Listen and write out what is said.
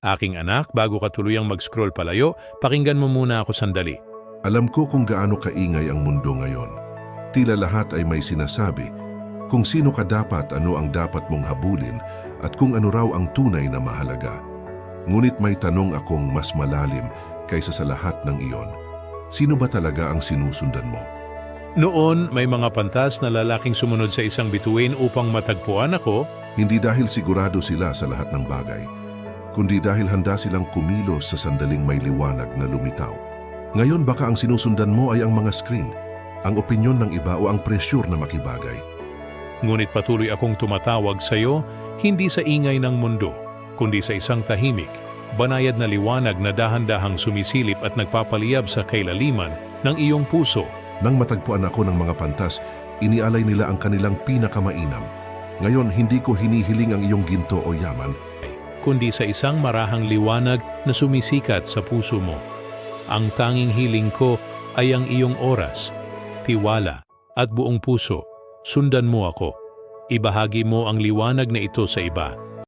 Aking anak, bago ka tuluyang mag-scroll palayo, pakinggan mo muna ako sandali. Alam ko kung gaano kaingay ang mundo ngayon. Tila lahat ay may sinasabi kung sino ka dapat, ano ang dapat mong habulin, at kung ano raw ang tunay na mahalaga. Ngunit may tanong akong mas malalim kaysa sa lahat ng iyon. Sino ba talaga ang sinusundan mo? Noon, may mga pantas na lalaking sumunod sa isang bituin upang matagpuan ako. Hindi dahil sigurado sila sa lahat ng bagay, kundi dahil handa silang kumilos sa sandaling may liwanag na lumitaw. Ngayon baka ang sinusundan mo ay ang mga screen, ang opinyon ng iba o ang presyur na makibagay. Ngunit patuloy akong tumatawag sa iyo, hindi sa ingay ng mundo, kundi sa isang tahimik, banayad na liwanag na dahan-dahang sumisilip at nagpapaliyab sa kailaliman ng iyong puso. Nang matagpuan ako ng mga pantas, inialay nila ang kanilang pinakamainam. Ngayon, hindi ko hinihiling ang iyong ginto o yaman, kundi sa isang marahang liwanag na sumisikat sa puso mo. Ang tanging hiling ko ay ang iyong oras, tiwala at buong puso. Sundan mo ako. Ibahagi mo ang liwanag na ito sa iba.